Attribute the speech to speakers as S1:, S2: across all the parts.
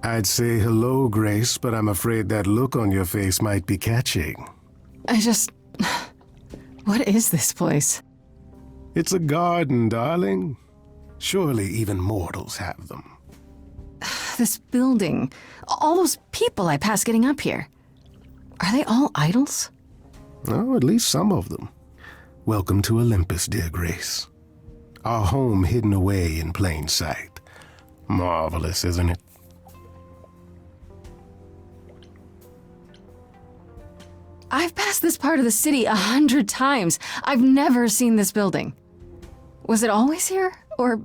S1: I'd say hello, Grace, but I'm afraid that look on your face might be catching.
S2: What is this place?
S1: It's a garden, darling. Surely even mortals have them.
S2: This building. All those people I pass getting up here. Are they all idols?
S1: Oh, at least some of them. Welcome to Olympus, dear Grace. Our home hidden away in plain sight. Marvelous, isn't it?
S2: I've passed this part of the city 100 times. I've never seen this building. Was it always here, or...?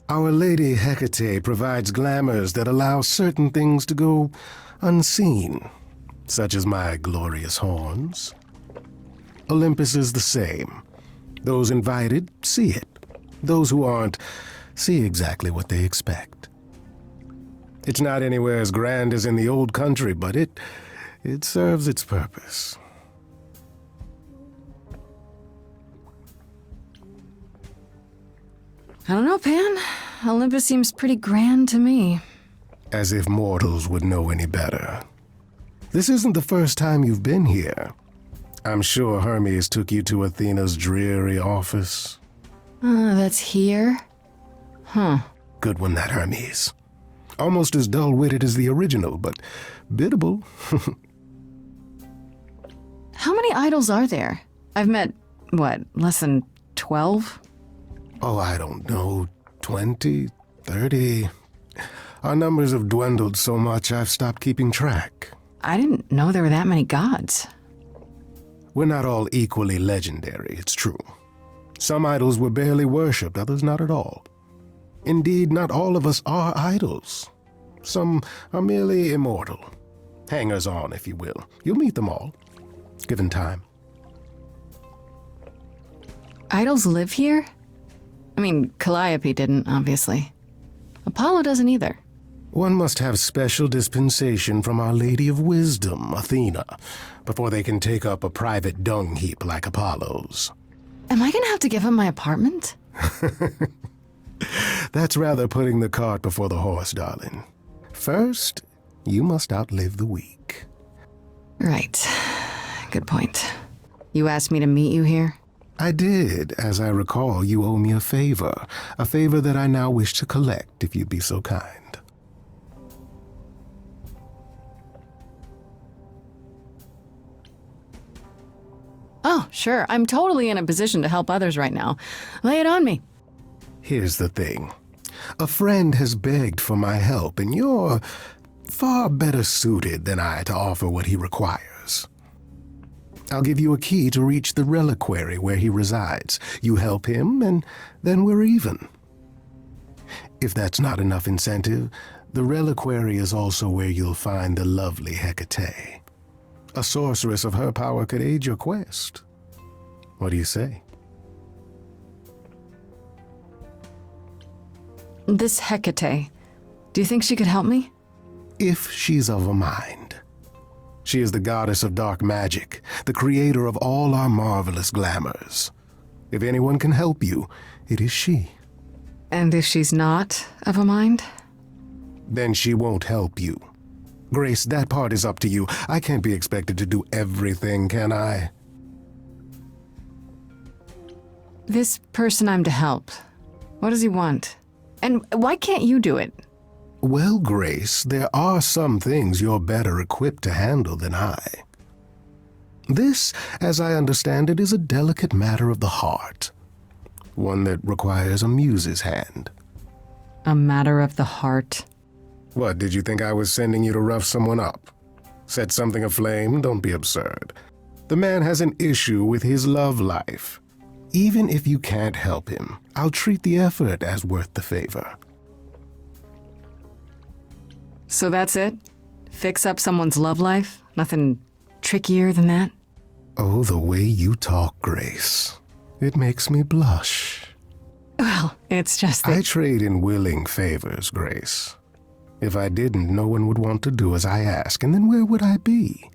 S1: Our Lady Hecate provides glamours that allow certain things to go unseen, such as my glorious horns. Olympus is the same. Those invited see it. Those who aren't see exactly what they expect. It's not anywhere as grand as in the old country, but it serves its purpose.
S2: I don't know, Pan. Olympus seems pretty grand to me.
S1: As if mortals would know any better. This isn't the first time you've been here. I'm sure Hermes took you to Athena's dreary office.
S2: That's here? Huh.
S1: Good one, that Hermes. Almost as dull-witted as the original, but biddable.
S2: How many idols are there? I've met, less than 12?
S1: Oh, I don't know, 20, 30. Our numbers have dwindled so much I've stopped keeping track.
S2: I didn't know there were that many gods.
S1: We're not all equally legendary, it's true. Some idols were barely worshipped, others not at all. Indeed, not all of us are idols. Some are merely immortal. Hangers-on, if you will. You'll meet them all, given time.
S2: Idols live here? I mean, Calliope didn't, obviously. Apollo doesn't either.
S1: One must have special dispensation from Our Lady of Wisdom, Athena, before they can take up a private dung heap like Apollo's.
S2: Am I gonna have to give him my apartment?
S1: That's rather putting the cart before the horse, darling. First, you must outlive the week.
S2: Right. Good point. You asked me to meet you here?
S1: I did. As I recall, you owe me a favor that I now wish to collect, if you'd be so kind.
S2: Oh, sure. I'm totally in a position to help others right now. Lay it on me.
S1: Here's the thing. A friend has begged for my help, and you're far better suited than I to offer what he requires. I'll give you a key to reach the reliquary where he resides. You help him, and then we're even. If that's not enough incentive, the reliquary is also where you'll find the lovely Hecate. A sorceress of her power could aid your quest. What do you say?
S2: This Hecate, do you think she could help me?
S1: If she's of a mind. She is the goddess of dark magic, the creator of all our marvelous glamours. If anyone can help you, it is she.
S2: And if she's not of a mind?
S1: Then she won't help you. Grace, that part is up to you. I can't be expected to do everything, can I?
S2: This person I'm to help, what does he want? And why can't you do it?
S1: Well, Grace, there are some things you're better equipped to handle than I. This, as I understand it, is a delicate matter of the heart. One that requires a muse's hand.
S2: A matter of the heart?
S1: What, did you think I was sending you to rough someone up? Set something aflame? Don't be absurd. The man has an issue with his love life. Even if you can't help him, I'll treat the effort as worth the favor.
S2: So that's it? Fix up someone's love life? Nothing trickier than that?
S1: Oh, the way you talk, Grace. It makes me blush.
S2: Well, it's just that...
S1: I trade in willing favors, Grace. If I didn't, no one would want to do as I ask, and then where would I be?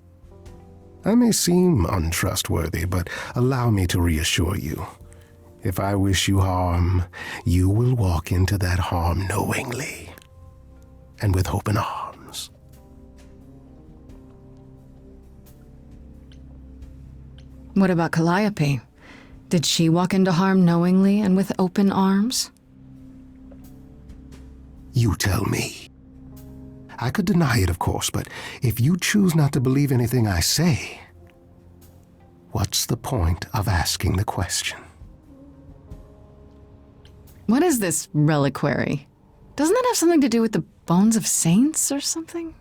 S1: I may seem untrustworthy, but allow me to reassure you. If I wish you harm, you will walk into that harm knowingly, and with open arms.
S2: What about Calliope? Did she walk into harm knowingly and with open arms?
S1: You tell me. I could deny it, of course, but if you choose not to believe anything I say, what's the point of asking the question?
S2: What is this reliquary? Doesn't that have something to do with the bones of saints or something?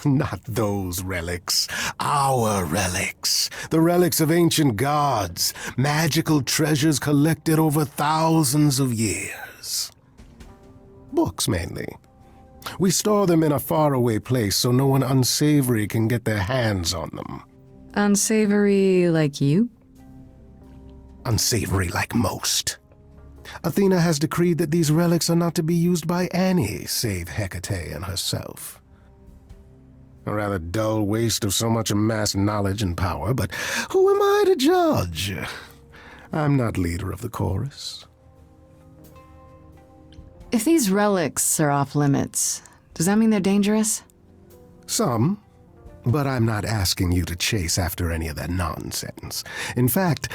S1: Not those relics. Our relics. The relics of ancient gods. Magical treasures collected over thousands of years. Books, mainly. We store them in a faraway place so no one unsavory can get their hands on them.
S2: Unsavory like you?
S1: Unsavory like most. Athena has decreed that these relics are not to be used by any save Hecate and herself. A rather dull waste of so much amassed knowledge and power, but who am I to judge? I'm not leader of the chorus.
S2: If these relics are off limits, does that mean they're dangerous?
S1: Some, but I'm not asking you to chase after any of that nonsense. In fact,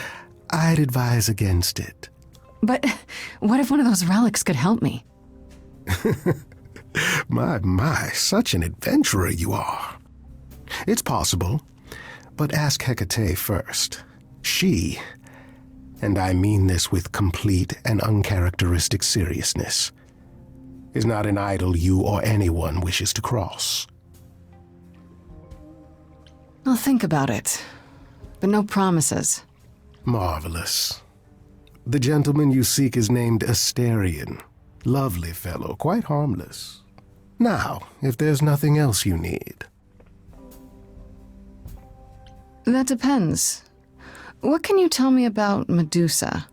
S1: I'd advise against it.
S2: But what if one of those relics could help me?
S1: My, such an adventurer you are. It's possible, but ask Hecate first. She, and I mean this with complete and uncharacteristic seriousness, is not an idol you or anyone wishes to cross.
S2: I'll think about it, but no promises.
S1: Marvelous. The gentleman you seek is named Asterion. Lovely fellow, quite harmless. Now, if there's nothing else you need.
S2: That depends. What can you tell me about Medusa?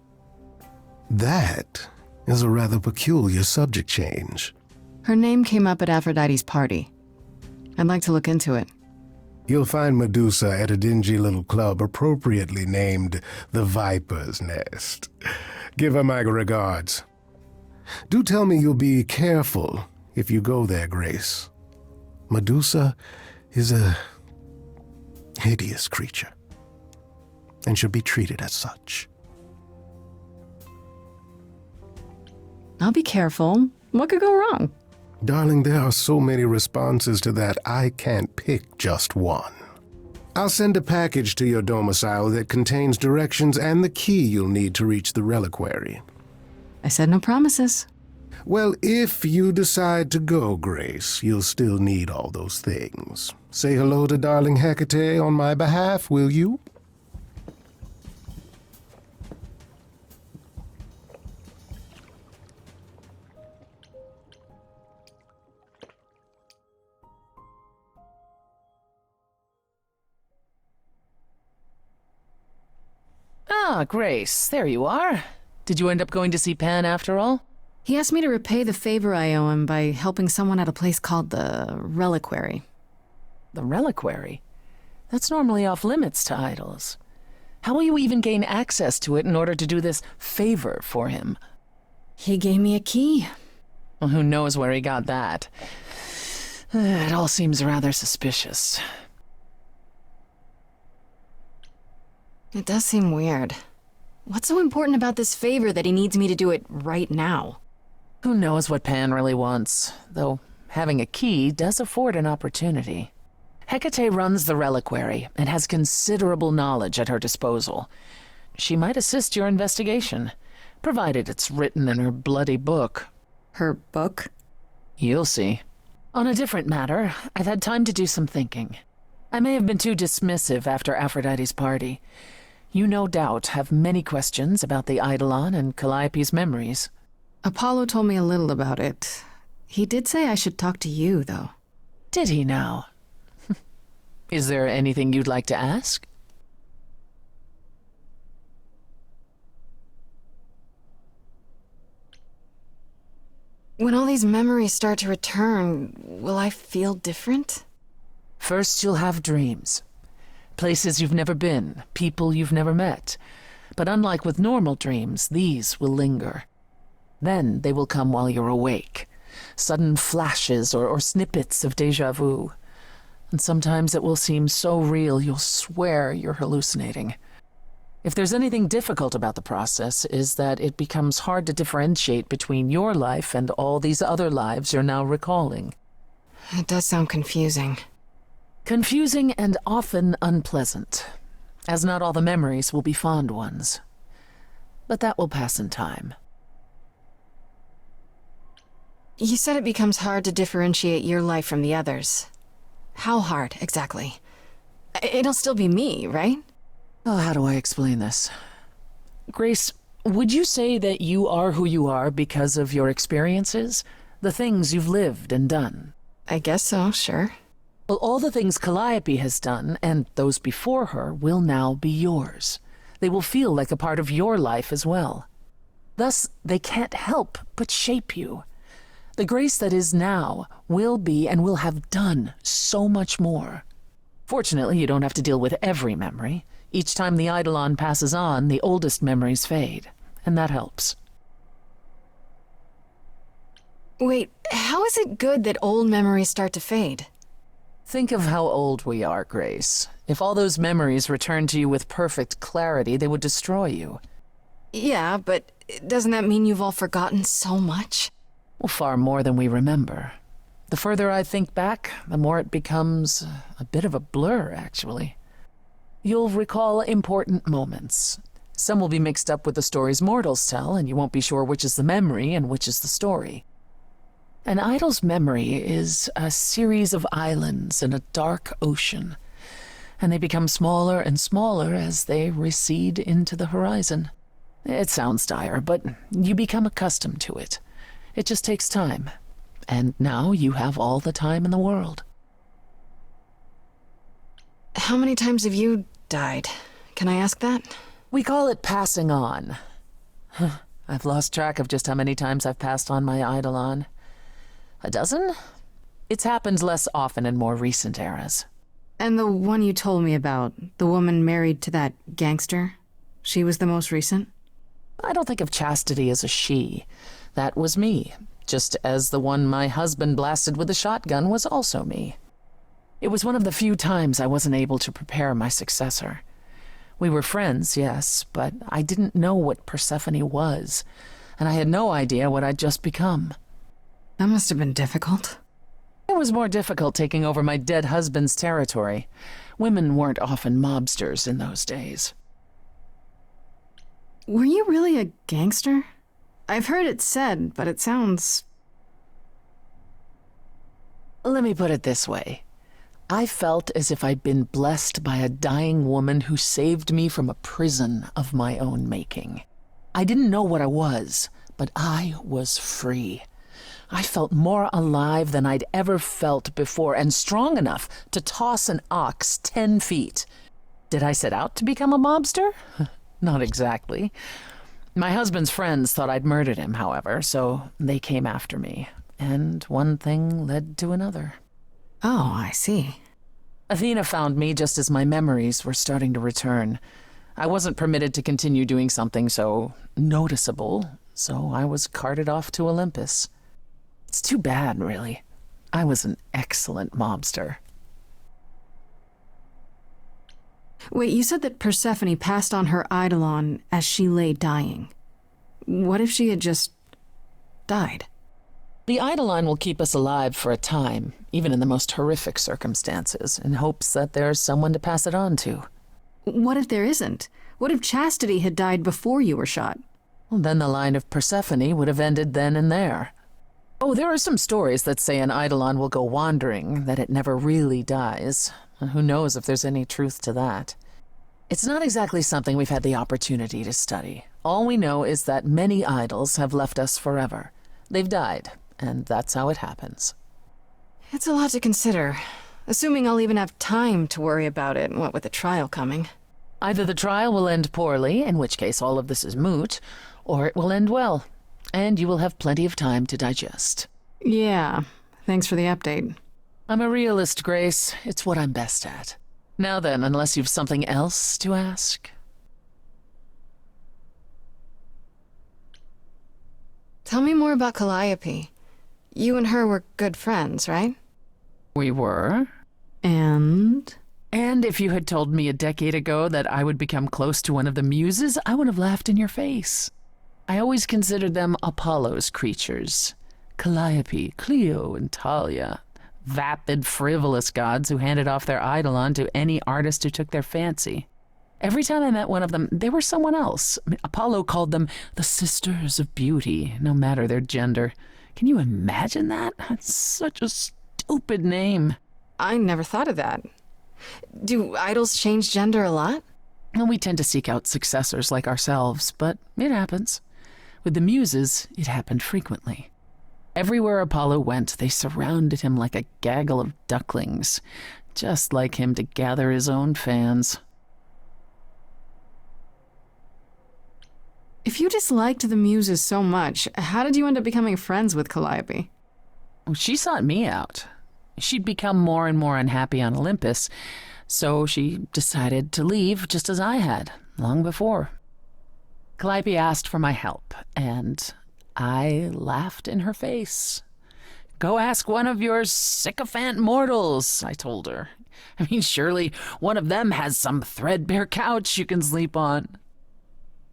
S1: That is a rather peculiar subject change.
S2: Her name came up at Aphrodite's party. I'd like to look into it.
S1: You'll find Medusa at a dingy little club appropriately named the Viper's Nest. Give her my regards. Do tell me you'll be careful if you go there, Grace. Medusa is a hideous creature and should be treated as such.
S2: I'll be careful. What could go wrong?
S1: Darling, there are so many responses to that, I can't pick just one. I'll send a package to your domicile that contains directions and the key you'll need to reach the reliquary.
S2: I said no promises.
S1: Well, if you decide to go, Grace, you'll still need all those things. Say hello to darling Hecate on my behalf, will you?
S3: Ah, Grace, there you are. Did you end up going to see Pan after all?
S2: He asked me to repay the favor I owe him by helping someone at a place called the Reliquary.
S3: The Reliquary? That's normally off limits to idols. How will you even gain access to it in order to do this favor for him?
S2: He gave me a key.
S3: Well, who knows where he got that? It all seems rather suspicious.
S2: It does seem weird. What's so important about this favor that he needs me to do it right now?
S3: Who knows what Pan really wants, though having a key does afford an opportunity. Hecate runs the Reliquary and has considerable knowledge at her disposal. She might assist your investigation, provided it's written in her bloody book.
S2: Her book?
S3: You'll see. On a different matter, I've had time to do some thinking. I may have been too dismissive after Aphrodite's party. You no doubt have many questions about the Eidolon and Calliope's memories.
S2: Apollo told me a little about it. He did say I should talk to you, though.
S3: Did he now? Is there anything you'd like to ask?
S2: When all these memories start to return, will I feel different?
S3: First, you'll have dreams. Places you've never been, people you've never met. But unlike with normal dreams, these will linger. Then they will come while you're awake. Sudden flashes or snippets of déjà vu. And sometimes it will seem so real you'll swear you're hallucinating. If there's anything difficult about the process, is that it becomes hard to differentiate between your life and all these other lives you're now recalling.
S2: It does sound confusing.
S3: Confusing and often unpleasant, as not all the memories will be fond ones. But that will pass in time.
S2: You said it becomes hard to differentiate your life from the others. How hard, exactly? It'll still be me, right?
S3: Oh, how do I explain this? Grace, would you say that you are who you are because of your experiences? The things you've lived and done?
S2: I guess so, sure.
S3: Well, all the things Calliope has done, and those before her, will now be yours. They will feel like a part of your life as well. Thus, they can't help but shape you. The Grace that is now will be and will have done so much more. Fortunately, you don't have to deal with every memory. Each time the Eidolon passes on, the oldest memories fade, and that helps.
S2: Wait, how is it good that old memories start to fade?
S3: Think of how old we are, Grace. If all those memories returned to you with perfect clarity, they would destroy you.
S2: Yeah, but doesn't that mean you've all forgotten so much?
S3: Well, far more than we remember. The further I think back, the more it becomes a bit of a blur, actually. You'll recall important moments. Some will be mixed up with the stories mortals tell, and you won't be sure which is the memory and which is the story. An idol's memory is a series of islands in a dark ocean, and they become smaller and smaller as they recede into the horizon. It sounds dire, but you become accustomed to it. It just takes time, and now you have all the time in the world.
S2: How many times have you died? Can I ask that?
S3: We call it passing on. I've lost track of just how many times I've passed on my Eidolon. A dozen? It's happened less often in more recent eras.
S2: And the one you told me about, the woman married to that gangster, she was the most recent?
S3: I don't think of Chastity as a she. That was me, just as the one my husband blasted with a shotgun was also me. It was one of the few times I wasn't able to prepare my successor. We were friends, yes, but I didn't know what Persephone was, and I had no idea what I'd just become.
S2: That must have been difficult.
S3: It was more difficult taking over my dead husband's territory. Women weren't often mobsters in those days.
S2: Were you really a gangster? I've heard it said, but it sounds...
S3: Let me put it this way. I felt as if I'd been blessed by a dying woman who saved me from a prison of my own making. I didn't know what I was, but I was free. I felt more alive than I'd ever felt before, and strong enough to toss an ox 10 feet. Did I set out to become a mobster? Not exactly. My husband's friends thought I'd murdered him, however, so they came after me. And one thing led to another.
S2: Oh, I see.
S3: Athena found me just as my memories were starting to return. I wasn't permitted to continue doing something so noticeable, so I was carted off to Olympus. It's too bad, really. I was an excellent mobster.
S2: Wait, you said that Persephone passed on her Eidolon as she lay dying. What if she had just died?
S3: The Eidolon will keep us alive for a time, even in the most horrific circumstances, in hopes that there's someone to pass it on to.
S2: What if there isn't? What if Chastity had died before you were shot?
S3: Well, then the line of Persephone would have ended then and there. Oh, there are some stories that say an Eidolon will go wandering, that it never really dies. Who knows if there's any truth to that? It's not exactly something we've had the opportunity to study. All we know is that many idols have left us forever. They've died, and that's how it happens.
S2: It's a lot to consider. Assuming I'll even have time to worry about it, what with the trial coming.
S3: Either the trial will end poorly, in which case all of this is moot, or it will end well, and you will have plenty of time to digest.
S2: Yeah, thanks for the update.
S3: I'm a realist, Grace. It's what I'm best at. Now then, unless you've something else to ask.
S2: Tell me more about Calliope. You and her were good friends, right?
S3: We were.
S2: And?
S3: And if you had told me a decade ago that I would become close to one of the muses, I would have laughed in your face. I always considered them Apollo's creatures. Calliope, Clio, and Talia. Vapid, frivolous gods who handed off their eidolon to any artist who took their fancy. Every time I met one of them, they were someone else. Apollo called them the Sisters of Beauty, no matter their gender. Can you imagine that? That's such a stupid name.
S2: I never thought of that. Do idols change gender a lot?
S3: And we tend to seek out successors like ourselves, but it happens. With the muses, it happened frequently. Everywhere Apollo went, they surrounded him like a gaggle of ducklings, just like him to gather his own fans.
S2: If you disliked the muses so much, how did you end up becoming friends with Calliope?
S3: She sought me out. She'd become more and more unhappy on Olympus, so she decided to leave just as I had, long before. Calliope asked for my help, and I laughed in her face. Go ask one of your sycophant mortals, I told her. I mean, surely one of them has some threadbare couch you can sleep on.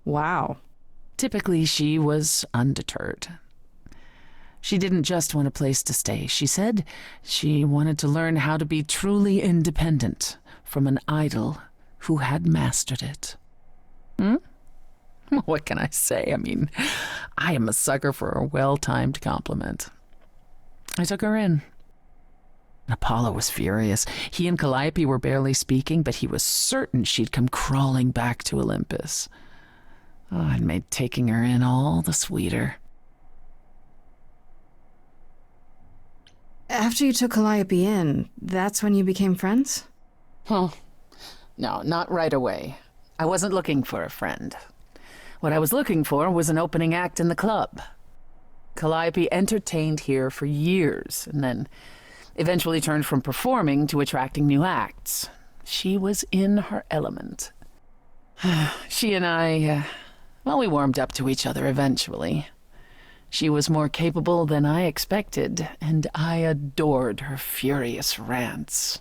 S2: Wow.
S3: Typically, she was undeterred. She didn't just want a place to stay. She said she wanted to learn how to be truly independent from an idol who had mastered it. What can I say? I mean, I am a sucker for a well-timed compliment. I took her in. Apollo was furious. He and Calliope were barely speaking, but he was certain she'd come crawling back to Olympus. Oh, it made taking her in all the sweeter.
S2: After you took Calliope in, that's when you became friends?
S3: Well, no, not right away. I wasn't looking for a friend. What I was looking for was an opening act in the club. Calliope entertained here for years, and then eventually turned from performing to attracting new acts. She was in her element. She and I, we warmed up to each other eventually. She was more capable than I expected, and I adored her furious rants.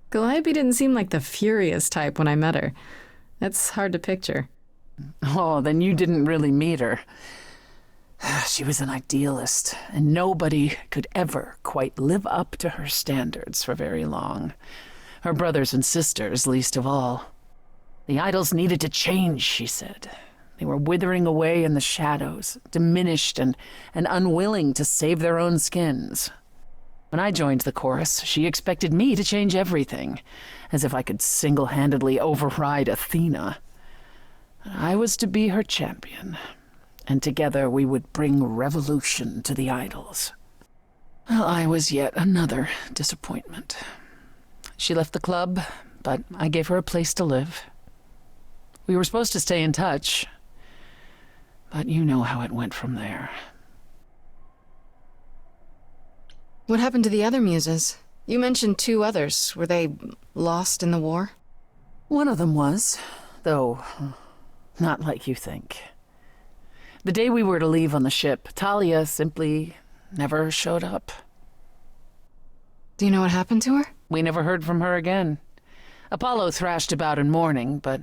S2: Calliope didn't seem like the furious type when I met her. That's hard to picture.
S3: Oh, then you didn't really meet her. She was an idealist, and nobody could ever quite live up to her standards for very long. Her brothers and sisters, least of all. The idols needed to change, she said. They were withering away in the shadows, diminished and unwilling to save their own skins. When I joined the chorus, she expected me to change everything, as if I could single-handedly override Athena. I was to be her champion, and together we would bring revolution to the idols. Well, I was yet another disappointment. She left the club, but I gave her a place to live. We were supposed to stay in touch, but you know how it went from there.
S2: What happened to the other muses? You mentioned 2 others. Were they lost in the war?
S3: One of them was, though not like you think. The day we were to leave on the ship, Talia simply never showed up.
S2: Do you know what happened to her?
S3: We never heard from her again. Apollo thrashed about in mourning, but,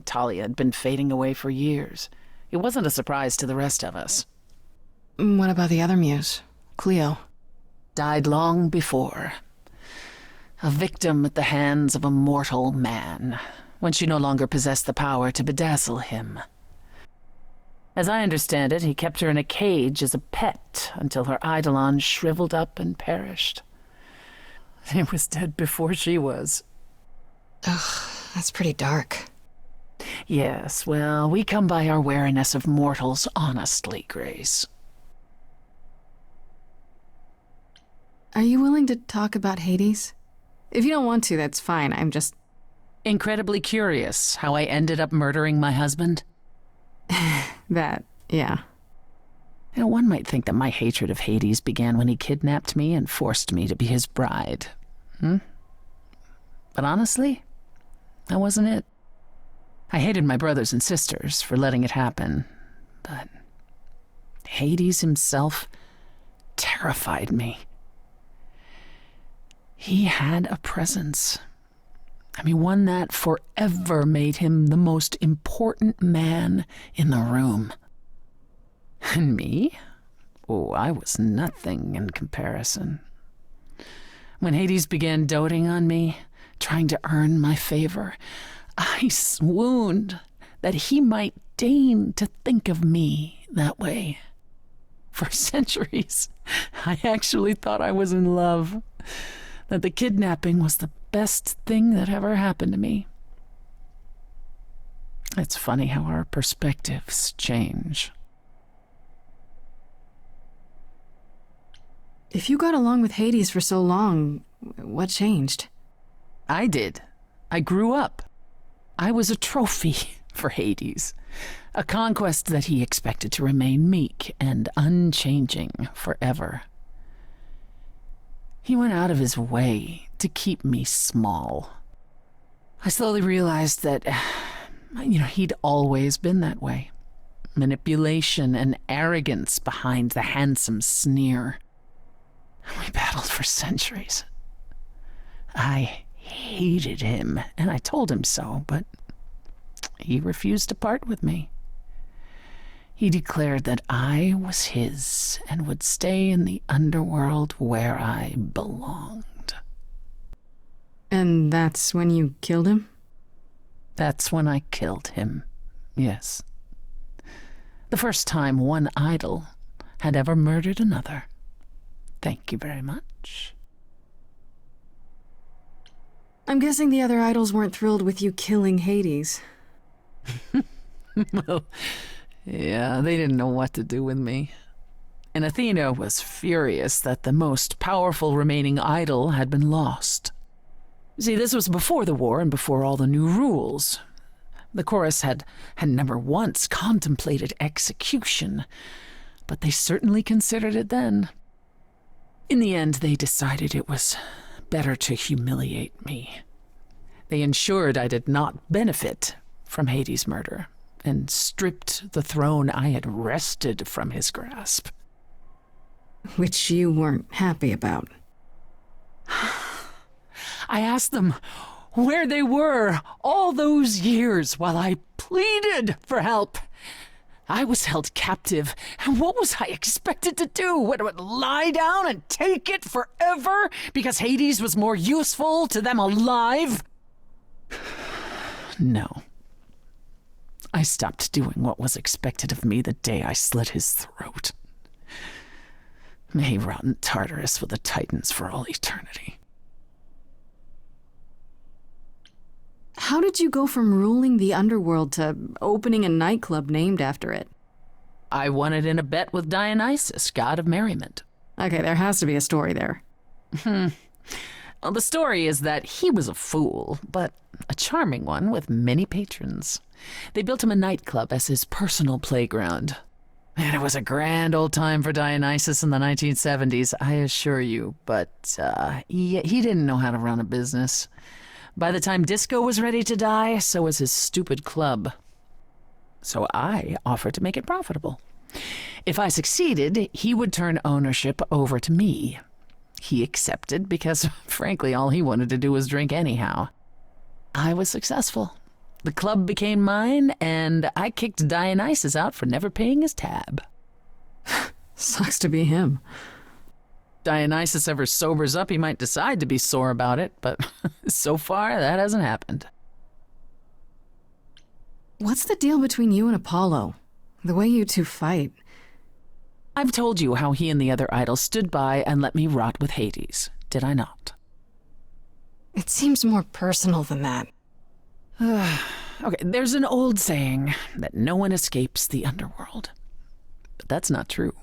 S3: Talia had been fading away for years. It wasn't a surprise to the rest of us.
S2: What about the other muse, Clio?
S3: Died long before. A victim at the hands of a mortal man, when she no longer possessed the power to bedazzle him. As I understand it, he kept her in a cage as a pet until her eidolon shriveled up and perished. It was dead before she was.
S2: Ugh, that's pretty dark.
S3: Yes, well, we come by our wariness of mortals honestly, Grace.
S2: Are you willing to talk about Hades? If you don't want to, that's fine. I'm just...
S3: Incredibly curious how I ended up murdering my husband.
S2: That, yeah.
S3: One might think that my hatred of Hades began when he kidnapped me and forced me to be his bride. But honestly, that wasn't it. I hated my brothers and sisters for letting it happen, but Hades himself terrified me. He had a presence, I mean, one that forever made him the most important man in the room. And me? Oh, I was nothing in comparison. When Hades began doting on me, trying to earn my favor, I swooned that he might deign to think of me that way. For centuries, I actually thought I was in love, that the kidnapping was the best thing that ever happened to me. It's funny how our perspectives change.
S2: If you got along with Hades for so long, what changed?
S3: I did. I grew up. I was a trophy for Hades, a conquest that he expected to remain meek and unchanging forever. He went out of his way to keep me small. I slowly realized that, he'd always been that way. Manipulation and arrogance behind the handsome sneer. We battled for centuries. I hated him, and I told him so, but he refused to part with me. He declared that I was his and would stay in the underworld where I belonged.
S2: And that's when you killed him?
S3: That's when I killed him, yes. The first time one idol had ever murdered another. Thank you very much.
S2: I'm guessing the other idols weren't thrilled with you killing Hades.
S3: Well, yeah, they didn't know what to do with me. And Athena was furious that the most powerful remaining idol had been lost. See, this was before the war and before all the new rules. The chorus had never once contemplated execution, but they certainly considered it then. In the end, they decided it was better to humiliate me. They ensured I did not benefit from Hades' murder and stripped the throne I had wrested from his grasp.
S2: Which you weren't happy about.
S3: I asked them where they were all those years while I pleaded for help. I was held captive, and what was I expected to do? What, lie down and take it forever because Hades was more useful to them alive? No. I stopped doing what was expected of me the day I slit his throat. May he rot in Tartarus with the Titans for all eternity.
S2: How did you go from ruling the underworld to opening a nightclub named after it?
S3: I won it in a bet with Dionysus, god of merriment.
S2: Okay, there has to be a story there.
S3: Well, the story is that he was a fool, but a charming one with many patrons. They built him a nightclub as his personal playground. And it was a grand old time for Dionysus in the 1970s, I assure you, but he didn't know how to run a business. By the time disco was ready to die, so was his stupid club. So I offered to make it profitable. If I succeeded, he would turn ownership over to me. He accepted because, frankly, all he wanted to do was drink anyhow. I was successful. The club became mine, and I kicked Dionysus out for never paying his tab.
S2: Sucks to be him.
S3: Dionysus ever sobers up, he might decide to be sore about it, but so far that hasn't happened.
S2: What's the deal between you and Apollo? The way you two fight.
S3: I've told you how he and the other idols stood by and let me rot with Hades, did I not?
S2: It seems more personal than that.
S3: Okay, there's an old saying that no one escapes the underworld. But that's not true.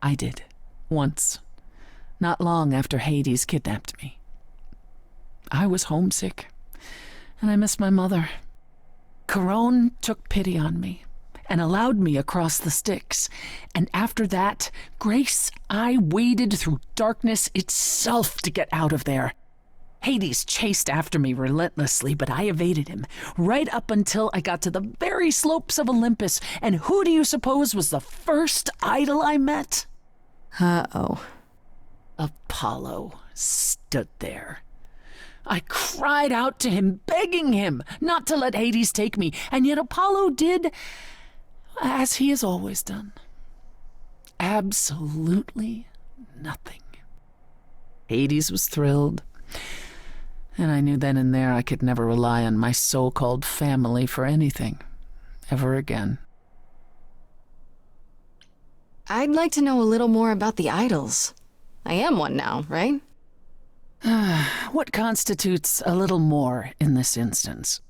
S3: I did. Once. Not long after Hades kidnapped me. I was homesick, and I missed my mother. Charon took pity on me and allowed me across the Styx. And after that, Grace, I waded through darkness itself to get out of there. Hades chased after me relentlessly, but I evaded him, right up until I got to the very slopes of Olympus. And who do you suppose was the first idol I met?
S2: Uh-oh.
S3: Apollo stood there. I cried out to him, begging him not to let Hades take me, and yet Apollo did as he has always done. Absolutely nothing. Hades was thrilled, and I knew then and there I could never rely on my so-called family for anything, ever again.
S2: I'd like to know a little more about the idols. I am one now, right?
S3: What constitutes a little more in this instance?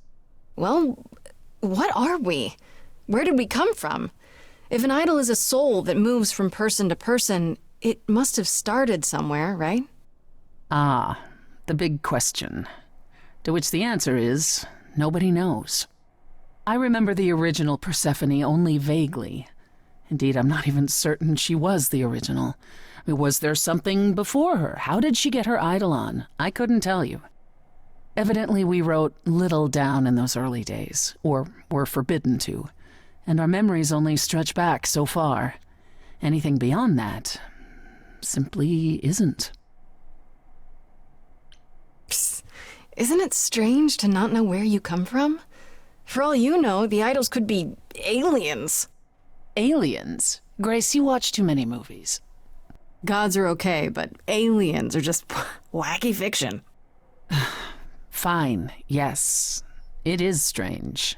S2: Well, what are we? Where did we come from? If an idol is a soul that moves from person to person, it must have started somewhere, right?
S3: Ah, the big question, to which the answer is nobody knows. I remember the original Persephone only vaguely. Indeed, I'm not even certain she was the original. Was there something before her? How did she get her eidolon? I couldn't tell you. Evidently, we wrote little down in those early days, or were forbidden to, and our memories only stretch back so far. Anything beyond that simply isn't.
S2: Psst. Isn't it strange to not know where you come from? For all you know, the idols could be aliens.
S3: Aliens? Grace, you watch too many movies.
S2: Gods are okay, but aliens are just wacky fiction.
S3: Fine, yes. It is strange.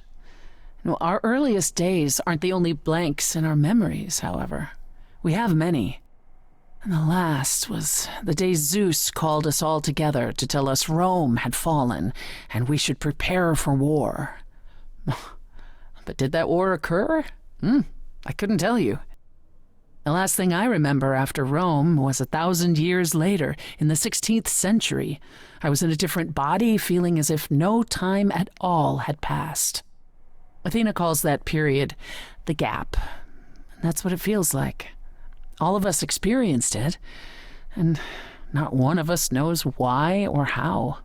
S3: Our earliest days aren't the only blanks in our memories, however. We have many. And the last was the day Zeus called us all together to tell us Rome had fallen and we should prepare for war. But did that war occur? I couldn't tell you. The last thing I remember after Rome was 1,000 years later, in the 16th century. I was in a different body, feeling as if no time at all had passed. Athena calls that period the gap. And that's what it feels like. All of us experienced it, and not one of us knows why or how.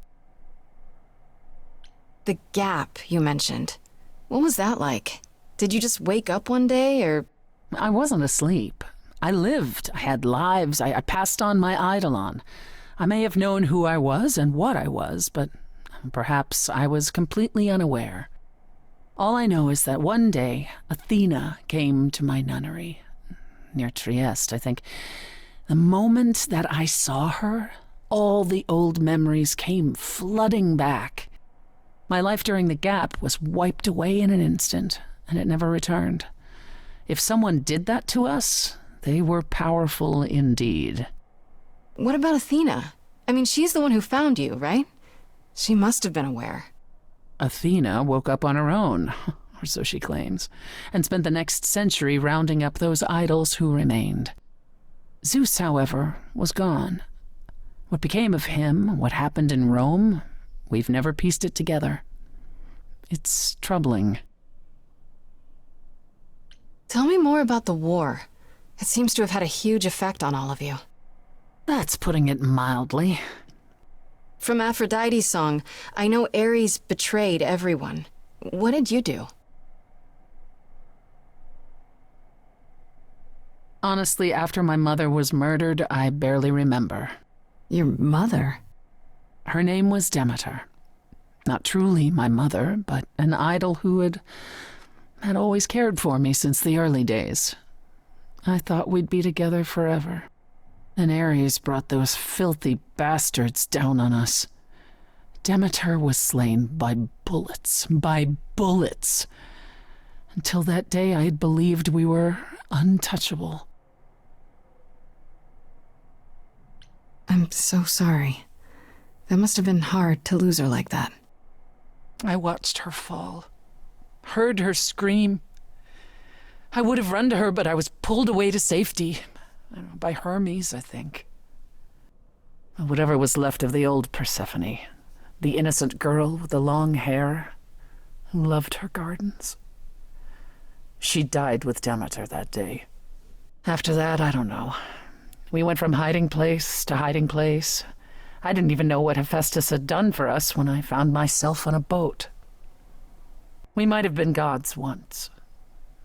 S2: The gap you mentioned. What was that like? Did you just wake up one day, or...
S3: I wasn't asleep. I lived. I had lives. I passed on my eidolon. I may have known who I was and what I was, but perhaps I was completely unaware. All I know is that one day, Athena came to my nunnery, near Trieste, I think. The moment that I saw her, all the old memories came flooding back. My life during the gap was wiped away in an instant, and it never returned. If someone did that to us, they were powerful indeed.
S2: What about Athena? I mean, she's the one who found you, right? She must have been aware.
S3: Athena woke up on her own, or so she claims, and spent the next century rounding up those idols who remained. Zeus, however, was gone. What became of him, what happened in Rome, we've never pieced it together. It's troubling.
S2: Tell me more about the war. It seems to have had a huge effect on all of you.
S3: That's putting it mildly.
S2: From Aphrodite's song, I know Ares betrayed everyone. What did you do?
S3: Honestly, after my mother was murdered, I barely remember.
S2: Your mother?
S3: Her name was Demeter. Not truly my mother, but an idol who had always cared for me since the early days. I thought we'd be together forever. And Ares brought those filthy bastards down on us. Demeter was slain by bullets. Until that day, I had believed we were untouchable.
S2: I'm so sorry. That must have been hard to lose her like that.
S3: I watched her fall, heard her scream. I would have run to her, but I was pulled away to safety. By Hermes, I think. Whatever was left of the old Persephone, the innocent girl with the long hair who loved her gardens. She died with Demeter that day. After that, I don't know. We went from hiding place to hiding place. I didn't even know what Hephaestus had done for us when I found myself on a boat. We might have been gods once,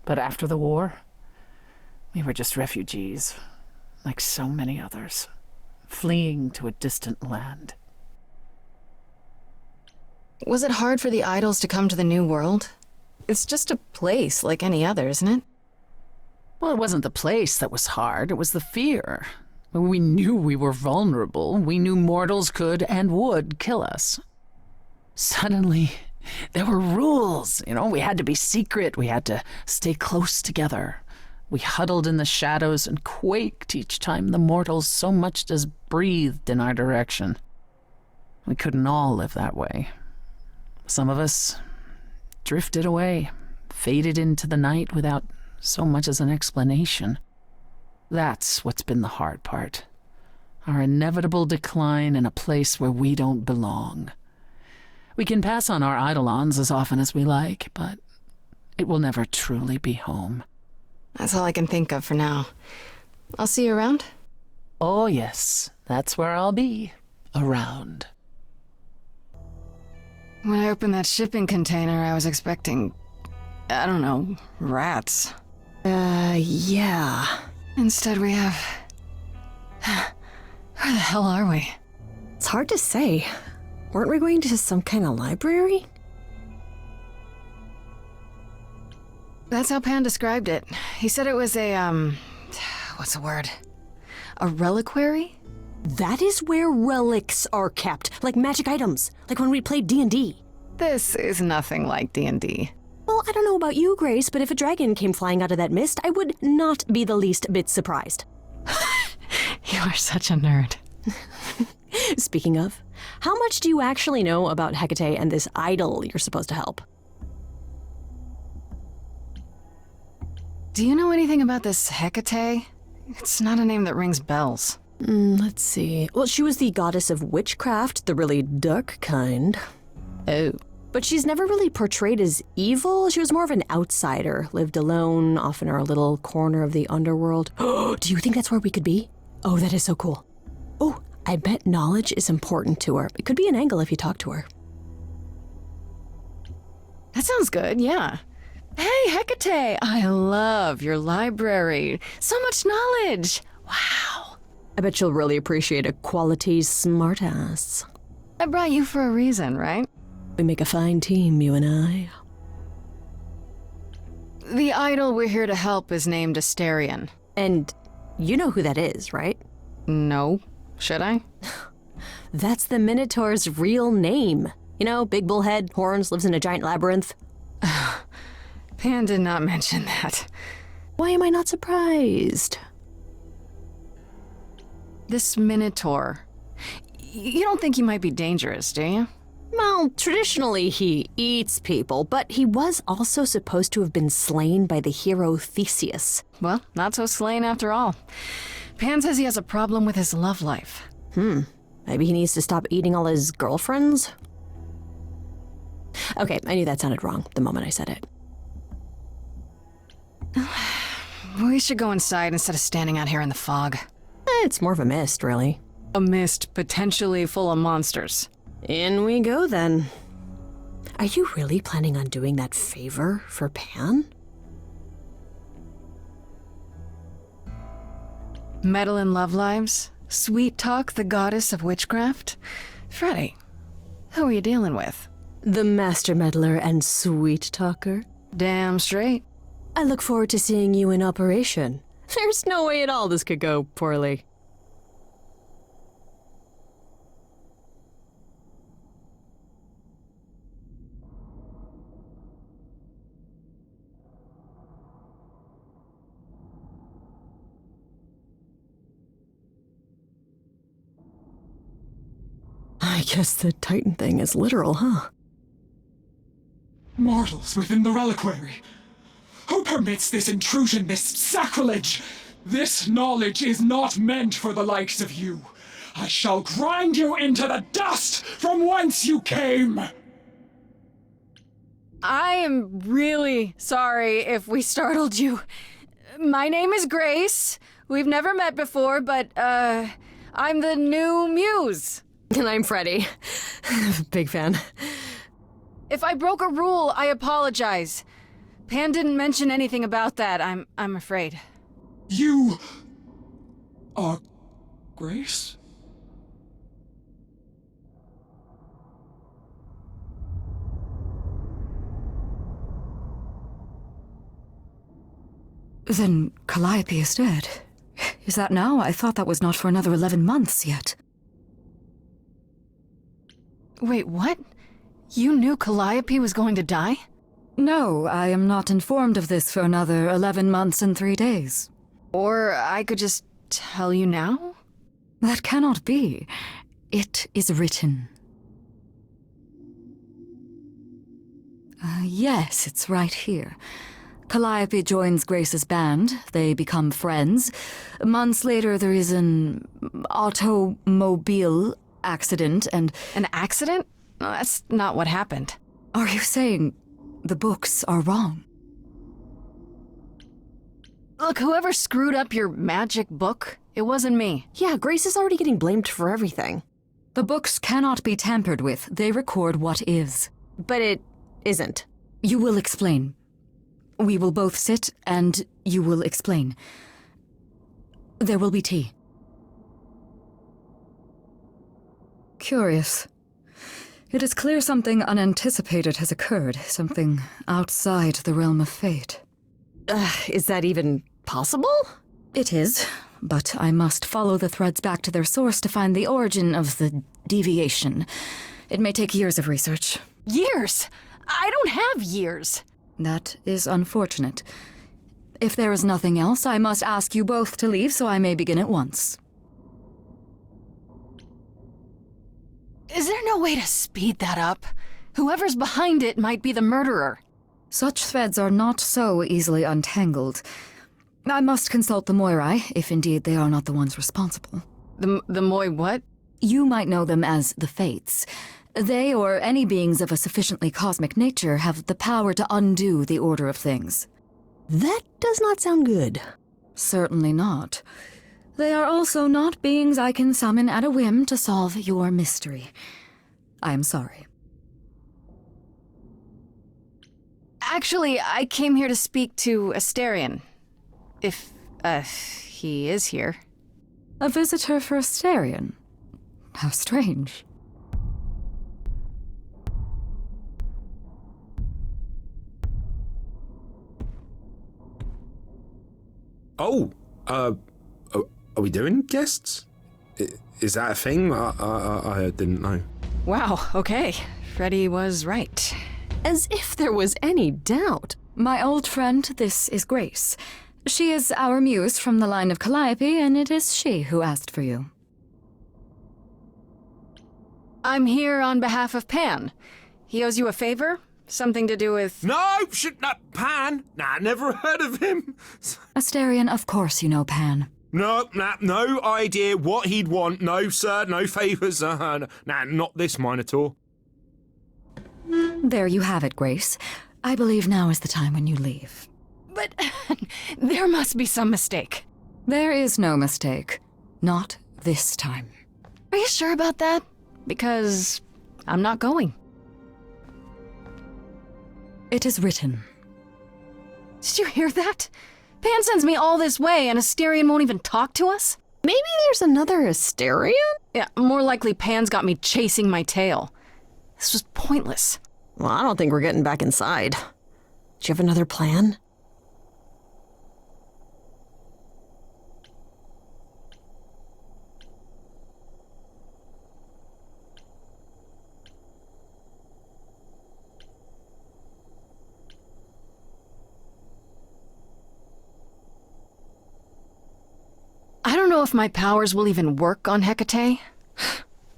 S3: but after the war, we were just refugees, like so many others, fleeing to a distant land.
S2: Was it hard for the idols to come to the new world? It's just a place like any other, isn't it?
S3: Well, it wasn't the place that was hard, it was the fear. We knew we were vulnerable. We knew mortals could and would kill us. Suddenly, there were rules. We had to be secret. We had to stay close together. We huddled in the shadows and quaked each time the mortals so much as breathed in our direction. We couldn't all live that way. Some of us drifted away, faded into the night without so much as an explanation. That's what's been the hard part. Our inevitable decline in a place where we don't belong. We can pass on our eidolons as often as we like, but it will never truly be home.
S2: That's all I can think of for now. I'll see you around.
S3: Oh yes, that's where I'll be. Around.
S2: When I opened that shipping container, I was expecting, I don't know, rats.
S4: Yeah.
S2: Instead we have... Where the hell are we?
S4: It's hard to say. Weren't we going to some kind of library?
S2: That's how Pan described it. He said it was a, what's the word? A reliquary?
S4: That is where relics are kept, like magic items, like when we played D&D.
S2: This is nothing like D&D.
S4: Well, I don't know about you, Grace, but if a dragon came flying out of that mist, I would not be the least bit surprised.
S2: You are such a nerd.
S4: Speaking of, how much do you actually know about Hecate and this idol you're supposed to help?
S2: Do you know anything about this Hecate? It's not a name that rings bells.
S4: Let's see. Well, she was the goddess of witchcraft, the really dark kind.
S2: Oh.
S4: But she's never really portrayed as evil. She was more of an outsider, lived alone, off in her little corner of the underworld. Do you think that's where we could be? Oh, that is so cool. Oh, I bet knowledge is important to her. It could be an angle if you talk to her.
S2: That sounds good, yeah. Hey, Hecate! I love your library. So much knowledge! Wow.
S4: I bet she'll really appreciate a quality smartass.
S2: I brought you for a reason, right?
S4: We make a fine team, you and I.
S2: The idol we're here to help is named Asterion.
S4: And you know who that is, right?
S2: No. Should I?
S4: That's the Minotaur's real name. You know, big bullhead, horns, lives in a giant labyrinth.
S2: Pan did not mention that.
S4: Why am I not surprised?
S2: This Minotaur. You don't think he might be dangerous, do you?
S4: Well, traditionally he eats people, but he was also supposed to have been slain by the hero Theseus.
S2: Well, not so slain after all. Pan says he has a problem with his love life.
S4: Maybe he needs to stop eating all his girlfriends? Okay, I knew that sounded wrong the moment I said it.
S2: We should go inside instead of standing out here in the fog.
S4: It's more of a mist, really.
S2: A mist potentially full of monsters.
S4: In we go, then. Are you really planning on doing that favor for Pan?
S2: Meddle in love lives? Sweet Talk, the goddess of witchcraft? Freddy, who are you dealing with?
S4: The master meddler and sweet talker?
S2: Damn straight.
S4: I look forward to seeing you in operation. There's no way at all this could go poorly. I guess the Titan thing is literal, huh?
S5: Mortals within the reliquary. Who permits this intrusion, this sacrilege? This knowledge is not meant for the likes of you. I shall grind you into the dust from whence you came.
S2: I am really sorry if we startled you. My name is Grace. We've never met before, but, I'm the new muse.
S4: And I'm Freddy. Big fan.
S2: If I broke a rule, I apologize. Pan didn't mention anything about that, I'm afraid.
S5: You are Grace?
S6: Then Calliope is dead. Is that now? I thought that was not for another 11 months yet.
S2: Wait, what? You knew Calliope was going to die?
S6: No, I am not informed of this for another 11 months and 3 days.
S2: Or I could just tell you now?
S6: That cannot be. It is written. Yes, it's right here. Calliope joins Grace's band. They become friends. Months later, there is an automobile accident and...
S2: An accident? No, that's not what happened.
S6: Are you saying the books are wrong?
S2: Look, whoever screwed up your magic book, it wasn't me.
S4: Yeah, Grace is already getting blamed for everything.
S6: The books cannot be tampered with. They record what is.
S4: But it isn't.
S6: You will explain. We will both sit, and you will explain. There will be tea. Curious. It is clear something unanticipated has occurred, something outside the realm of fate.
S4: Is that even possible?
S6: It is, but I must follow the threads back to their source to find the origin of the deviation. It may take years of research.
S2: Years? I don't have years.
S6: That is unfortunate. If there is nothing else, I must ask you both to leave so I may begin at once.
S2: Is there no way to speed that up? Whoever's behind it might be the murderer.
S6: Such threads are not so easily untangled. I must consult the Moirai, if indeed they are not the ones responsible.
S2: The Moi what?
S6: You might know them as the Fates. They, or any beings of a sufficiently cosmic nature, have the power to undo the order of things.
S4: That does not sound good.
S6: Certainly not. They are also not beings I can summon at a whim to solve your mystery. I am sorry.
S2: Actually, I came here to speak to Asterion. If, he is here.
S6: A visitor for Asterion? How strange.
S7: Oh, are we doing guests? Is that a thing? I didn't know.
S2: Wow, okay. Freddy was right.
S4: As if there was any doubt.
S6: My old friend, this is Grace. She is our muse from the line of Calliope, and it is she who asked for you.
S2: I'm here on behalf of Pan. He owes you a favor? Something to do with...
S7: No, Pan. Nah, never heard of him.
S6: Asterion, of course you know Pan.
S7: No idea what he'd want. No, sir, no favours. Nah, not this Minotaur.
S6: There you have it, Grace. I believe now is the time when you leave.
S2: But there must be some mistake.
S6: There is no mistake. Not this time.
S2: Are you sure about that? Because I'm not going.
S6: It is written.
S2: Did you hear that? Pan sends me all this way and Asterion won't even talk to us?
S4: Maybe there's another Asterion?
S2: Yeah, more likely Pan's got me chasing my tail. This was pointless.
S4: Well, I don't think we're getting back inside. Do you have another plan?
S2: I don't know if my powers will even work on Hecate,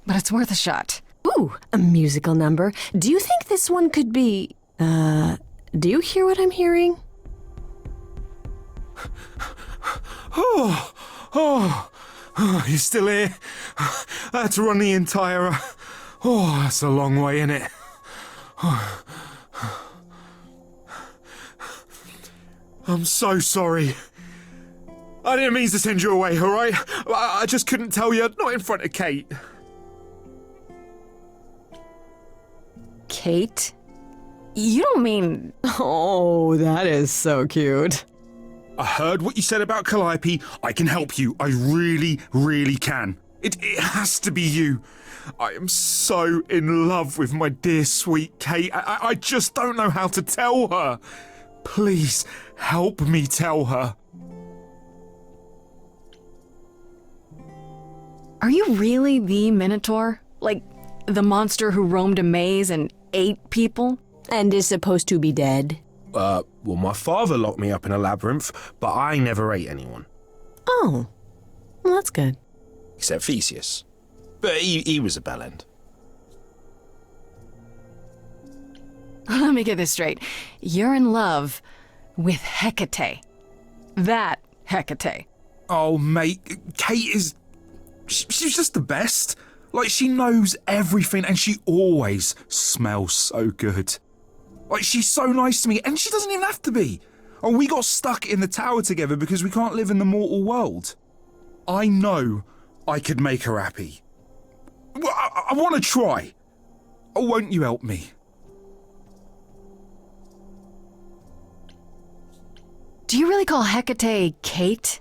S2: but it's worth a shot.
S4: Ooh, a musical number. Do you think this one could be... do you hear what I'm hearing?
S7: Oh, you still here? I had to run the entire... that's a long way, innit? I'm so sorry. I didn't mean to send you away, alright? I just couldn't tell you, not in front of Kate.
S2: Kate? You don't mean...
S4: Oh, that is so cute.
S7: I heard what you said about Calliope. I can help you. I really, really can. It has to be you. I am so in love with my dear sweet Kate. I just don't know how to tell her. Please, help me tell her.
S2: Are you really the Minotaur? Like, the monster who roamed a maze and ate people?
S4: And is supposed to be dead.
S8: Well, my father locked me up in a labyrinth, but I never ate anyone.
S4: Oh, well, that's good.
S8: Except Theseus. But he was a bellend.
S2: Let me get this straight. You're in love with Hecate. That Hecate.
S7: Oh, mate, Kate is... She's just the best. Like, she knows everything and she always smells so good. Like, she's so nice to me and she doesn't even have to be. Oh, we got stuck in the tower together because we can't live in the mortal world. I know I could make her happy. Well, I want to try. Oh, won't you help me?
S2: Do you really call Hecate Kate?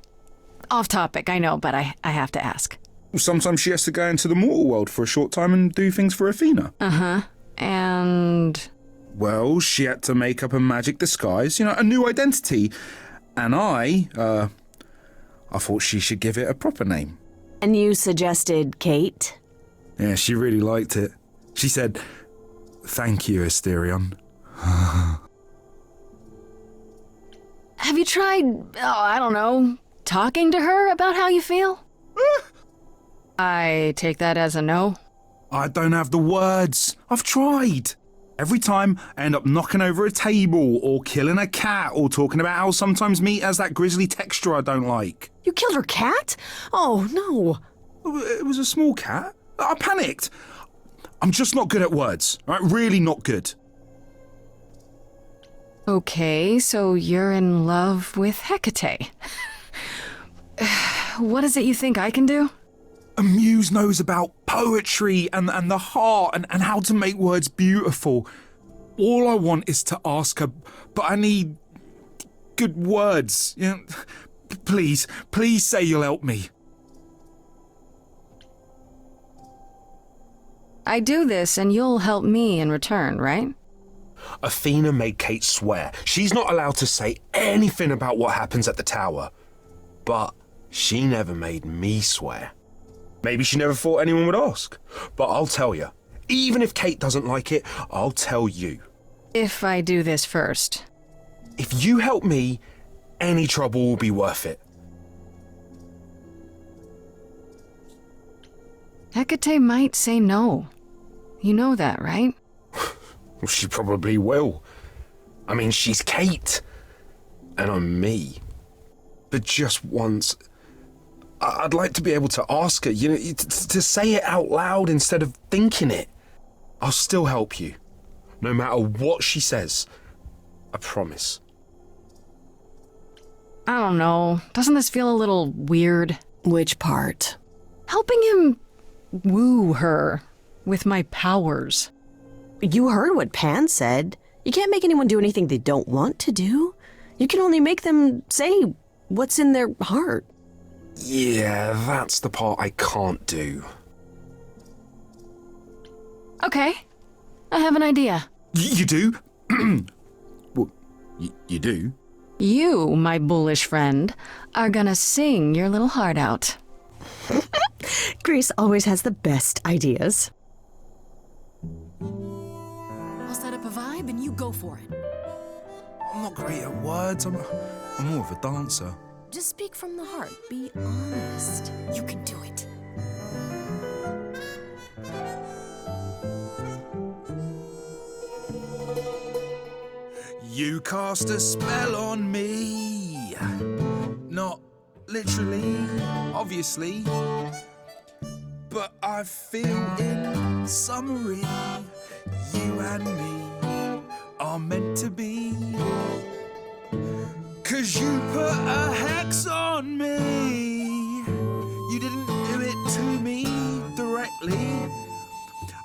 S2: Off topic, I know, but I have to ask.
S7: Well, sometimes she has to go into the mortal world for a short time and do things for Athena.
S2: Uh-huh. And...
S7: Well, she had to make up a magic disguise, a new identity. And I thought she should give it a proper name.
S4: And you suggested Kate?
S7: Yeah, she really liked it. She said, "Thank you, Asterion."
S2: have you tried, I don't know, talking to her about how you feel? I take that as a no.
S7: I don't have the words. I've tried. Every time I end up knocking over a table or killing a cat or talking about how sometimes meat has that grisly texture I don't like.
S4: You killed her cat? Oh, no.
S7: It was a small cat. I panicked. I'm just not good at words, right? Really not good.
S2: Okay, so you're in love with Hecate. What is it you think I can do?
S7: A muse knows about poetry and the heart and how to make words beautiful. All I want is to ask her, but I need good words. Please say you'll help me.
S2: I do this and you'll help me in return, right?
S8: Athena made Kate swear she's not allowed to say anything about what happens at the tower. But she never made me swear. Maybe she never thought anyone would ask. But I'll tell you, even if Kate doesn't like it, I'll tell you.
S2: If I do this first.
S8: If you help me, any trouble will be worth it.
S2: Hecate might say no. You know that, right?
S8: Well, she probably will. I mean, she's Kate. And I'm me. But just once, I'd like to be able to ask her, to say it out loud instead of thinking it. I'll still help you. No matter what she says. I promise.
S2: I don't know. Doesn't this feel a little weird?
S4: Which part?
S2: Helping him woo her with my powers.
S4: You heard what Pan said. You can't make anyone do anything they don't want to do. You can only make them say what's in their heart.
S8: Yeah, that's the part I can't do.
S2: Okay. I have an idea.
S7: You do? Well, you do?
S2: You, my bullish friend, are gonna sing your little heart out.
S4: Grace always has the best ideas.
S6: I'll set up a vibe and you go for it.
S7: I'm not great at words. I'm more of a dancer.
S6: Just speak from the heart. Be honest. You can do it.
S7: You cast a spell on me. Not literally, obviously. But I feel in summary, you and me are meant to be. 'Cause you put a hex on me. You didn't do it to me directly.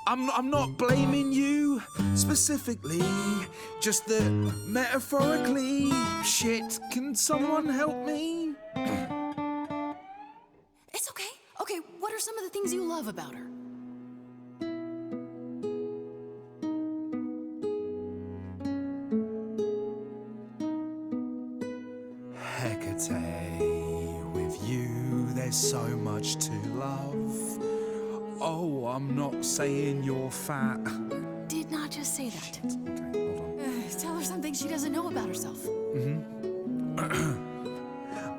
S7: I'm not blaming you specifically, just that metaphorically. Shit, can someone help me?
S6: It's okay. Okay, what are some of the things you love about her?
S7: Hecate, with you there's so much to love. Oh, I'm not saying you're fat.
S6: Did not just say that.
S7: Okay, hold on.
S6: Tell her something she doesn't know about herself.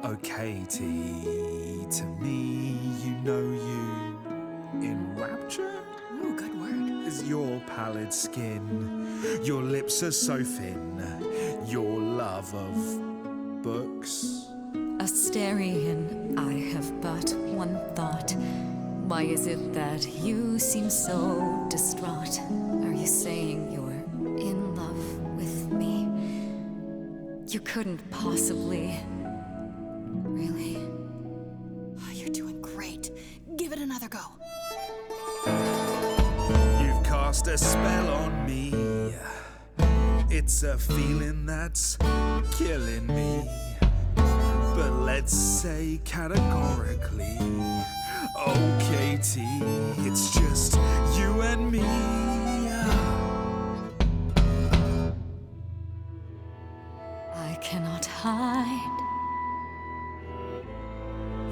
S7: Oh, Katie, to me, you know you enrapture?
S6: Ooh, good word.
S7: Is your pallid skin, your lips are so thin, your love of books.
S6: Asterion, I have but one thought. Why is it that you seem so distraught? Are you saying you're in love with me? You couldn't possibly. Really? Oh, you're doing great. Give it another go.
S7: You've cast a spell on me. It's a feeling that's killing me. But let's say categorically, oh Katie, it's just you and me.
S6: I cannot hide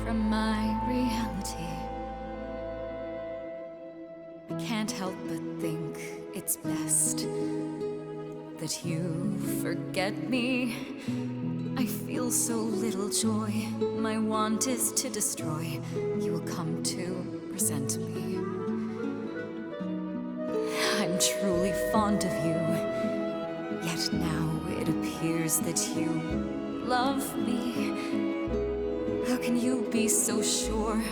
S6: from my reality. I can't help but think it's best that you forget me. I feel so little joy. My want is to destroy. You will come to resent me. I'm truly fond of you. Yet now it appears that you love me. How can you be so sure?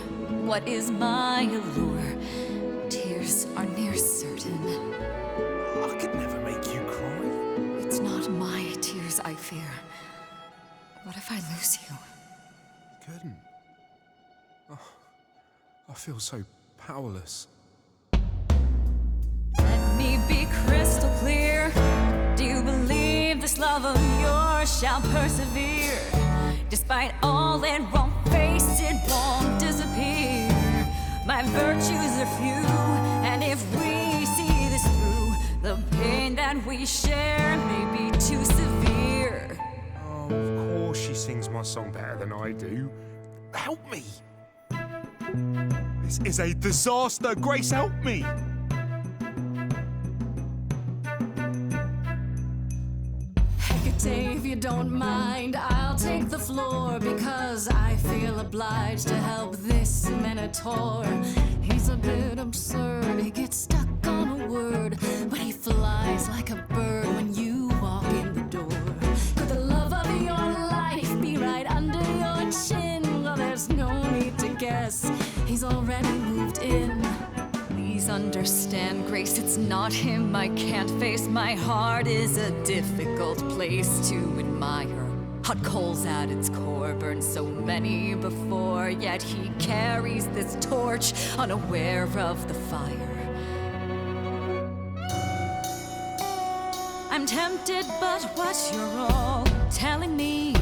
S6: What is my allure? Tears are near certain.
S7: I could never make you cry.
S6: It's not my tears I fear. What if I lose you?
S7: Couldn't. Oh, I feel so powerless.
S6: Let me be crystal clear. Do you believe this love of yours shall persevere? Despite all it won't face, it won't disappear. My virtues are few, and if we see this through, the pain that we share may be too severe.
S8: Oh, of course she sings my song better than I do. Help me!
S7: This is a disaster. Grace, help me!
S2: Hecate, if you don't mind, I'll take the floor because I feel obliged to help this Minotaur. He's a bit absurd, he gets stuck on a word, but he flies like a bird when you walk in the door. Could the love of your life be right under your chin? Well, there's no need to guess, he's already moved in.
S6: Please understand, Grace, it's not him I can't face. My heart is a difficult place to admire. Hot coals at its core, burned so many before, yet he carries this torch, unaware of the fire. I'm tempted, but what you're all telling me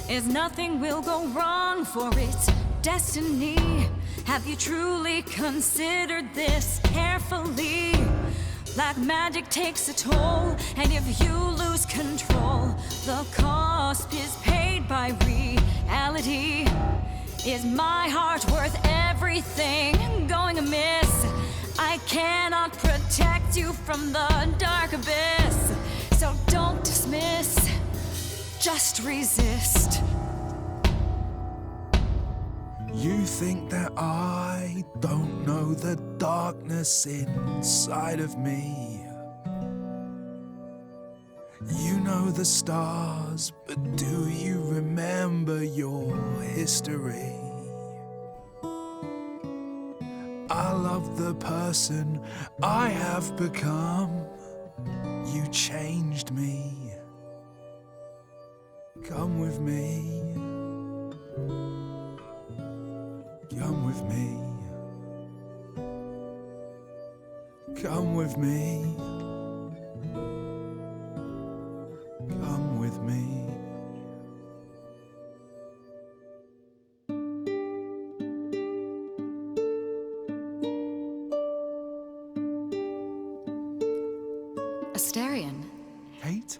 S6: is nothing will go wrong, for it's destiny. Have you truly considered this carefully? Black magic takes a toll, and if you lose control, the cost is paid by reality. Is my heart worth everything going amiss? I cannot protect you from the dark abyss, so don't dismiss, just resist.
S7: You think that I don't know the darkness inside of me. You know the stars, but do you remember your history? I love the person I have become. You changed me. Come with me. Come with me. Come with me. Come with me.
S6: Asterion,
S7: Kate?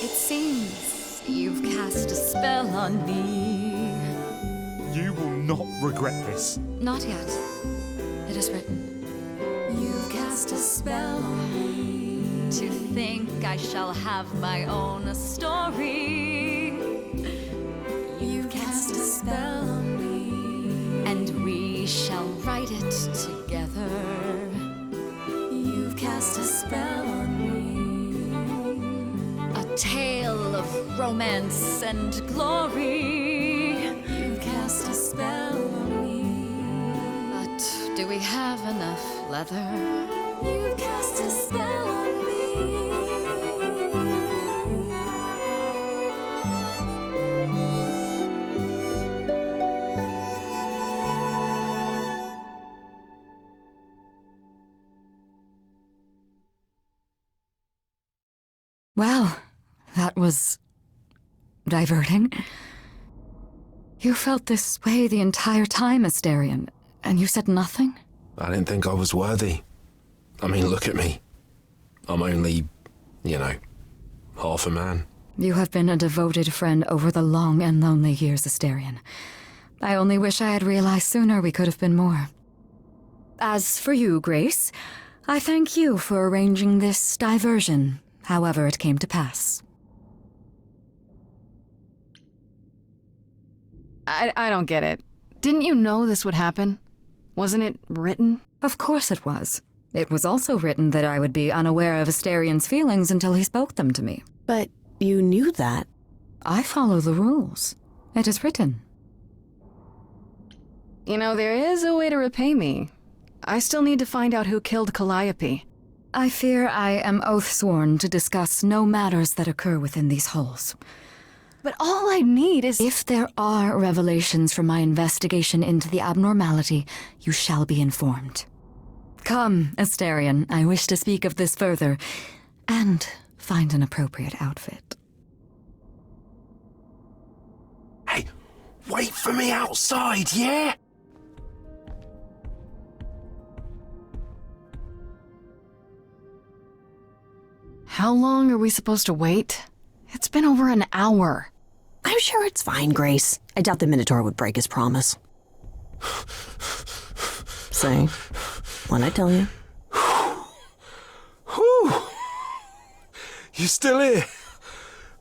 S6: it seems you've cast a spell on me.
S7: You will not regret this.
S6: Not yet. It is written.
S2: You've cast a spell on me.
S6: To think I shall have my own story.
S2: You've cast a spell on me.
S6: And we shall write it together.
S2: You've cast a spell on me.
S6: A tale of romance and glory.
S2: You've cast a spell on me.
S6: But do we have enough leather?
S2: You've cast a spell on me.
S6: Well, that was diverting. You felt this way the entire time, Astarion, and you said nothing?
S8: I didn't think I was worthy. I mean, look at me. I'm only, half a man.
S6: You have been a devoted friend over the long and lonely years, Astarion. I only wish I had realized sooner we could have been more. As for you, Grace, I thank you for arranging this diversion, however it came to pass.
S9: I don't get it. Didn't you know this would happen? Wasn't it written?
S6: Of course it was. It was also written that I would be unaware of Astarion's feelings until he spoke them to me.
S4: But you knew that.
S6: I follow the rules. It is written.
S9: You know, there is a way to repay me. I still need to find out who killed Calliope.
S6: I fear I am oath-sworn to discuss no matters that occur within these halls.
S9: But all I need is...
S6: If there are revelations from my investigation into the abnormality, you shall be informed. Come, Astarion, I wish to speak of this further, and find an appropriate outfit.
S8: Hey, wait for me outside, yeah?
S9: How long are we supposed to wait? It's been over an hour.
S4: I'm sure it's fine, Grace. I doubt the Minotaur would break his promise. Say, what'd I tell you?
S8: Whew. You still here?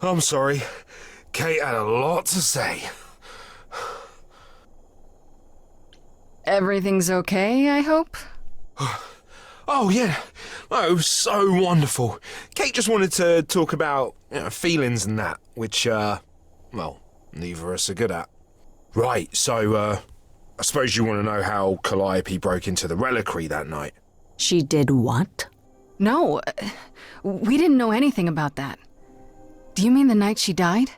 S8: I'm sorry. Kate had a lot to say.
S9: Everything's okay, I hope?
S8: Oh, yeah. Oh, it was so wonderful. Kate just wanted to talk about feelings and that, which, well, neither of us are good at. Right, so, I suppose you want to know how Calliope broke into the reliquary that night.
S4: She did what?
S9: No, we didn't know anything about that. Do you mean the night she died?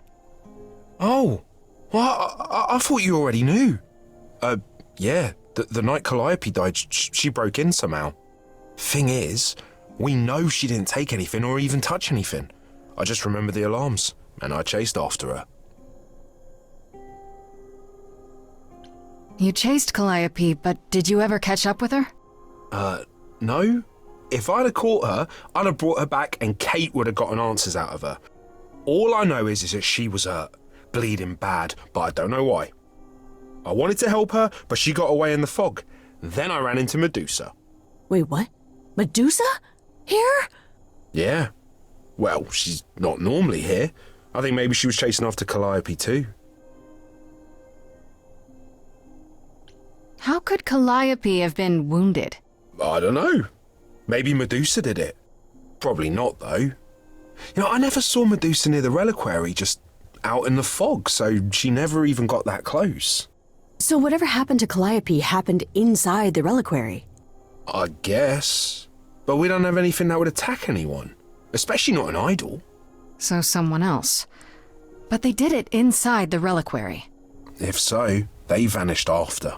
S8: Oh, well, I thought you already knew. Yeah, the night Calliope died, she broke in somehow. Thing is, we know she didn't take anything or even touch anything. I just remember the alarms, and I chased after her.
S9: You chased Calliope, but did you ever catch up with her?
S8: No. If I'd have caught her, I'd have brought her back and Kate would have gotten answers out of her. All I know is that she was hurt, bleeding bad, but I don't know why. I wanted to help her, but she got away in the fog. Then I ran into Medusa.
S4: Wait, what? Medusa? Here?
S8: Yeah. Well, she's not normally here. I think maybe she was chasing after Calliope too.
S9: How could Calliope have been wounded?
S8: I don't know. Maybe Medusa did it. Probably not, though. I never saw Medusa near the reliquary, just out in the fog, so she never even got that close.
S4: So whatever happened to Calliope happened inside the reliquary?
S8: I guess. But we don't have anything that would attack anyone. Especially not an idol.
S9: So someone else. But they did it inside the reliquary.
S8: If so, they vanished after.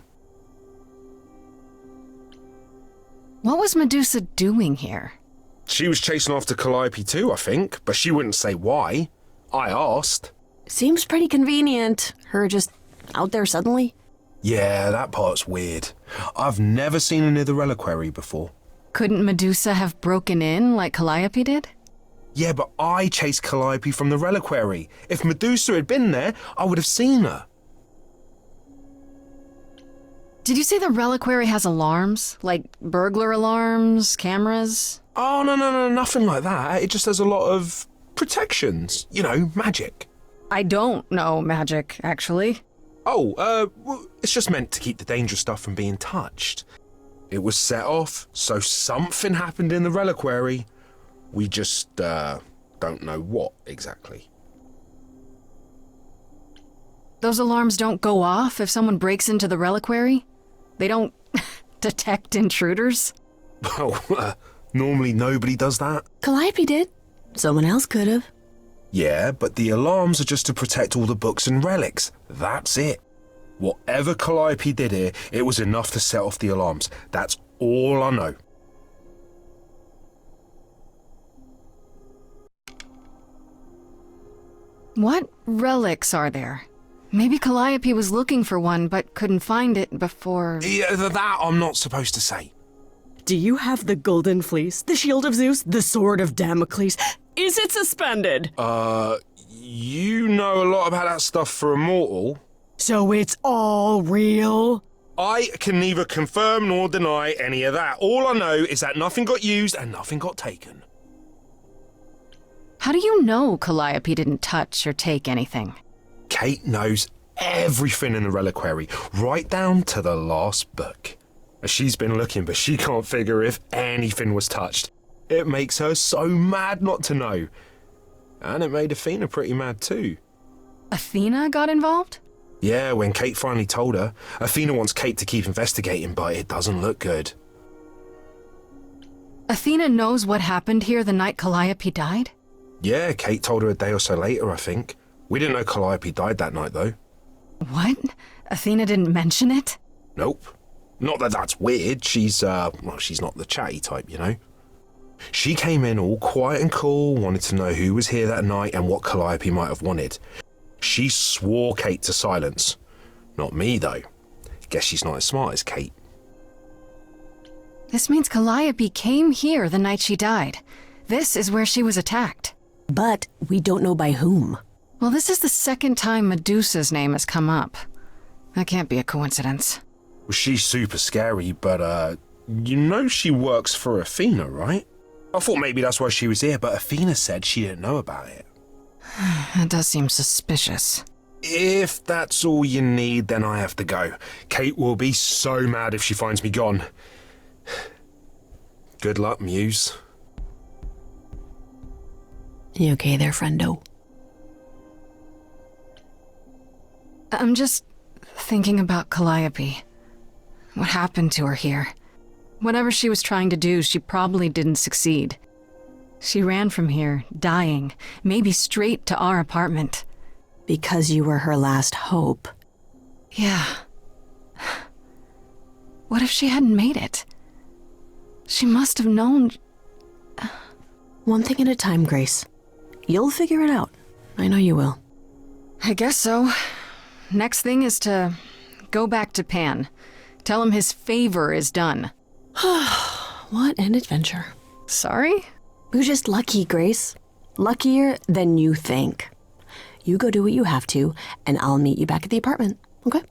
S9: What was Medusa doing here?
S8: She was chasing after Calliope too, I think, but she wouldn't say why. I asked.
S4: Seems pretty convenient. Her just out there suddenly.
S8: Yeah, that part's weird. I've never seen her near the reliquary before.
S9: Couldn't Medusa have broken in like Calliope did?
S8: Yeah, but I chased Calliope from the reliquary. If Medusa had been there, I would have seen her.
S9: Did you say the reliquary has alarms? Like burglar alarms, cameras?
S8: Oh, no, nothing like that. It just has a lot of protections. You know, magic.
S9: I don't know magic, actually.
S8: Oh, well, it's just meant to keep the dangerous stuff from being touched. It was set off, so something happened in the reliquary. We just, don't know what exactly.
S9: Those alarms don't go off if someone breaks into the reliquary? They don't detect intruders?
S8: Well, normally nobody does that.
S4: Calliope did. Someone else could have.
S8: Yeah, but the alarms are just to protect all the books and relics. That's it. Whatever Calliope did here, it was enough to set off the alarms. That's all I know.
S9: What relics are there? Maybe Calliope was looking for one but couldn't find it before...
S8: Yeah, that I'm not supposed to say.
S4: Do you have the Golden Fleece, the Shield of Zeus, the Sword of Damocles? Is it suspended?
S8: You know a lot about that stuff for a mortal.
S4: So it's all real?
S8: I can neither confirm nor deny any of that. All I know is that nothing got used and nothing got taken.
S9: How do you know Calliope didn't touch or take anything?
S8: Kate knows everything in the reliquary, right down to the last book. She's been looking, but she can't figure if anything was touched. It makes her so mad not to know. And it made Athena pretty mad too.
S9: Athena got involved?
S8: Yeah, when Kate finally told her, Athena wants Kate to keep investigating, but it doesn't look good.
S9: Athena knows what happened here the night Calliope died?
S8: Yeah, Kate told her a day or so later, I think. We didn't know Calliope died that night, though.
S9: What? Athena didn't mention it?
S8: Nope. Not that that's weird. She's not the chatty type, you know. She came in all quiet and cool, wanted to know who was here that night and what Calliope might have wanted. She swore Kate to silence. Not me, though. Guess she's not as smart as Kate.
S9: This means Calliope came here the night she died. This is where she was attacked.
S4: But we don't know by whom.
S9: Well, this is the second time Medusa's name has come up. That can't be a coincidence.
S8: Well, she's super scary, but, you know she works for Athena, right? I thought maybe that's why she was here, but Athena said she didn't know about it.
S9: That does seem suspicious.
S8: If that's all you need, then I have to go. Kate will be so mad if she finds me gone. Good luck, Muse.
S4: You okay there, friendo?
S9: I'm just thinking about Calliope. What happened to her here? Whatever she was trying to do, she probably didn't succeed. She ran from here, dying, maybe straight to our apartment.
S4: Because you were her last hope.
S9: Yeah. What if she hadn't made it? She must have known...
S4: One thing at a time, Grace. You'll figure it out. I know you will.
S9: I guess so. Next thing is to go back to Pan. Tell him his favor is done.
S4: What an adventure.
S9: Sorry?
S4: You're just lucky, Grace. Luckier than you think. You go do what you have to, and I'll meet you back at the apartment, okay?